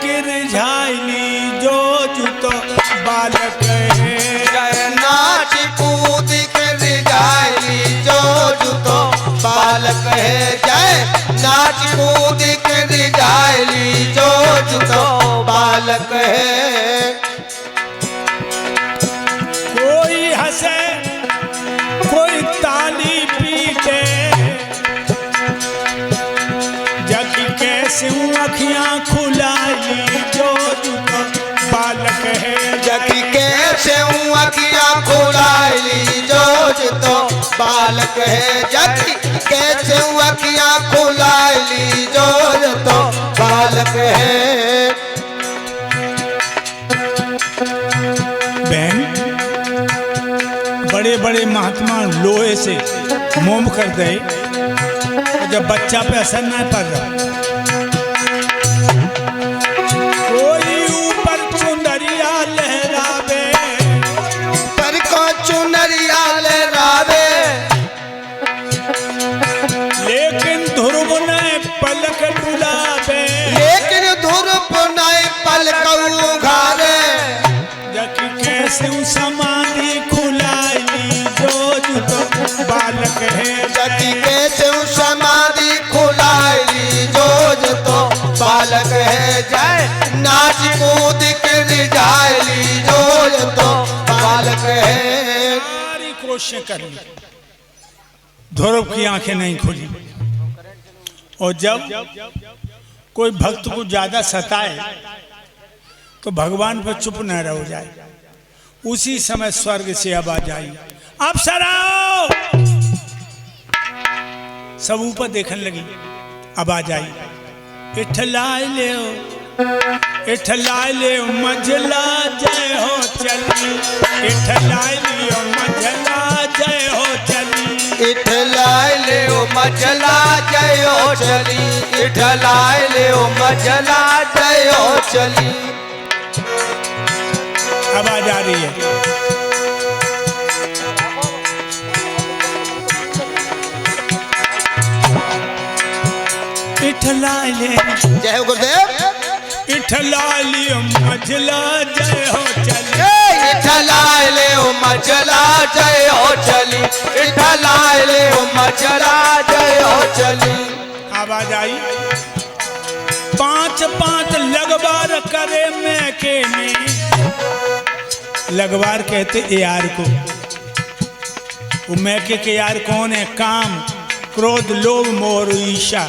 किर झाइली जो जुतो बालक है। जय नाच कूद कर जायली जो जुतो बालक है। जय नाच कूद कर जायली जो जुतो बालक है। कोई हंसे कोई ताली पीटे, जग कैसे अखियां खुलाई जो जुतो बालक है। जग कैसे अखियां खुलाइली जो जुतो बालक है। जग कैसे अखियां खुलाइली जो जुतो बालक है। बहन, बड़े बड़े महात्मा लोहे से मोम कर गए, और जब बच्चा पे असर नहीं पड़ रहा, कोई ऊपर चुनरिया लहरावे, पर को चुनरिया लहरावे, लेकिन ध्रुव ने पलक डुलावे। लेकिन ध्रुव ने पलक उघारे। जग कैसे समाधि खुलाइली जो जुतो बालक है। जग कैसे समाधि खुलाइली जो जुतो बालक है। जय नाच कूद कर जायली जो जुतो बालक है। सारी कोशिशें कर ली, ध्रुव की आंखें नहीं खुली। और जब कोई भक्त को ज्यादा सताए तो भगवान पर चुप न रह जाए। उसी समय स्वर्ग से आवाज आई, अप्सराओ। सब ऊपर देखने लगी, आवाज आई, इठलाए ले इठलाए ले मझला जय हो चली। इठलाए लियो मझला जय हो चली। इठलाए ले मझला जय हो चली। इठलाए ले मझला जय हो चली। आवाज आ रही है। इठलाए ले जय हो गुरुदेव। इठलाए लियो मझला जय हो चली। इठलाए ले मझला जय हो चली। इठलाए ले मझला जय हो चली। आवाज आई, पांच पांच लगवार करे मैं के में। लगवार कहते यार को। वो मैके के यार कौन है? काम, क्रोध, लोभ, मोह और ईर्ष्या।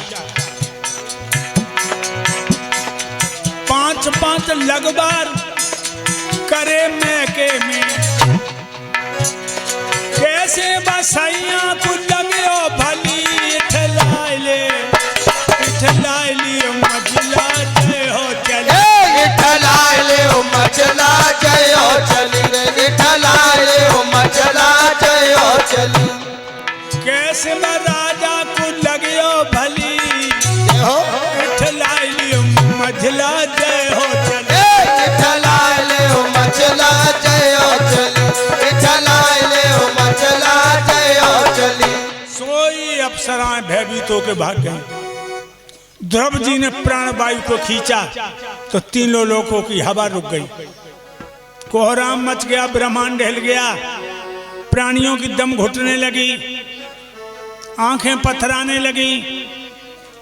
पांच पांच लगवार करे मैके में, कैसे बसाइया को लगे ओ भली। इठलाए ले इठलाए लियो मझला जय हो चली। इठलाए ले मझला जय हो चली। इठलाए ले मझला जय हो चली। कैसे मैं राजा को लगियो भली। जय हो। इठलाए लियो मझला जय हो चली। इठलाए ले मझला जय हो चली। इठलाए ले मझला जय हो चली। सोई अप्सराएं भयभीत होकर भाग गई। ध्रुव जी ने प्राण वायु को खींचा तो तीनों लोगों की हवा रुक गई। कोहराम मच गया, ब्रह्मांड हिल गया, प्राणियों की दम घुटने लगी, आंखें पथराने लगी।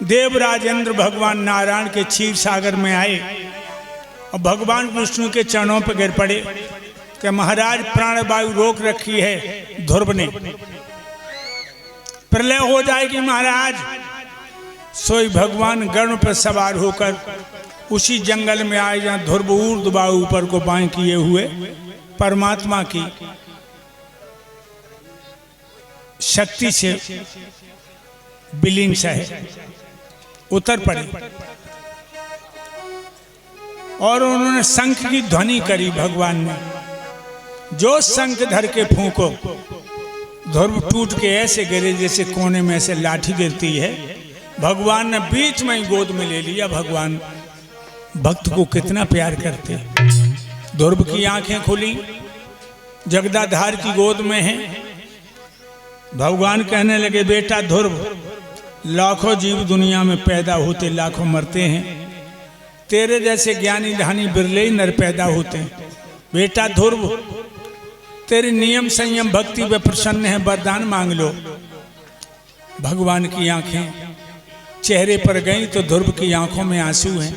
देवराज इंद्र भगवान नारायण के क्षीर सागर में आए और भगवान विष्णु के चरणों पर गिर पड़े कि महाराज प्राण वायु रोक रखी है ध्रुव ने, प्रलय हो जाएगी महाराज। सोई भगवान गरुड़ पर सवार होकर उसी जंगल में आए जहां ध्रुव ऊर्ध्व ऊपर को बाएं किए हुए परमात्मा की शक्ति से विलीन है उतर पड़े और उन्होंने शंख की ध्वनि करी। भगवान ने जो शंख धर के फूंको, ध्रुव टूट के ऐसे गिरे जैसे कोने में से लाठी गिरती है। भगवान ने बीच में ही गोद में ले लिया। भगवान भक्त को कितना प्यार करते। ध्रुव की आंखें खुली, जगदाधार की गोद में है। भगवान कहने लगे, बेटा ध्रुव, लाखों जीव दुनिया में पैदा होते लाखों मरते हैं, तेरे जैसे ज्ञानी ध्यानी बिरले ही नर पैदा होते हैं। बेटा ध्रुव, तेरे नियम संयम भक्ति पे प्रसन्न है, वरदान मांग लो। भगवान की आंखें चेहरे पर गई तो ध्रुव की आंखों में आंसू हैं।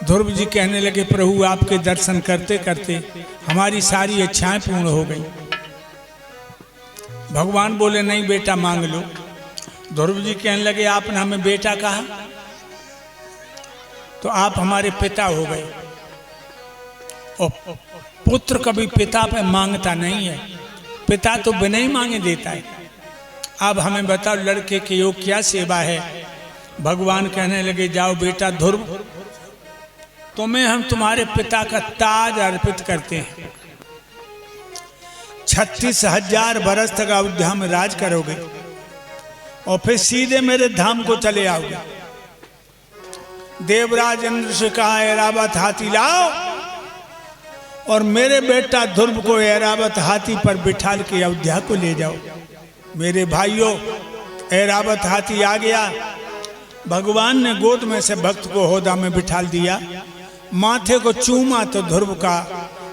ध्रुव जी कहने लगे, प्रभु आपके दर्शन करते करते हमारी सारी इच्छाएं पूर्ण हो गई। भगवान बोले, नहीं बेटा मांग लो। ध्रुव जी कहने लगे, आपने हमें बेटा कहा तो आप हमारे पिता हो गए। और पुत्र कभी पिता पे मांगता नहीं है, पिता तो बिना ही मांगे देता है। अब हमें बताओ लड़के के योग क्या सेवा है। भगवान कहने लगे, जाओ बेटा ध्रुव, तुम्हें हम तुम्हारे पिता का ताज अर्पित करते हैं। 36,000 बरस तक अयोध्या में राज करोगे और फिर सीधे मेरे धाम को चले आओगे। देवराज इंद्र से कहा, ऐरावत हाथी लाओ और मेरे बेटा ध्रुव को ऐरावत हाथी पर बिठाल के अयोध्या को ले जाओ। मेरे भाइयों, ऐरावत हाथी आ गया। भगवान ने गोद में से भक्त को होदा में बिठाल दिया, माथे को चूमा तो ध्रुव का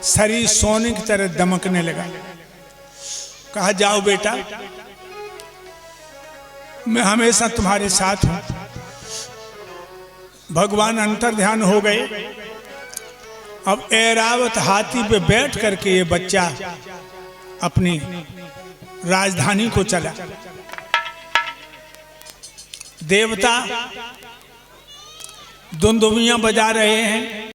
शरीर सोने की तरह दमकने लगा। कहा, जाओ बेटा, मैं हमेशा तुम्हारे साथ हूं। भगवान अंतर ध्यान हो गए। अब ऐरावत हाथी पे बैठ करके ये बच्चा अपनी राजधानी को चला। देवता दुंदुभियां बजा रहे हैं।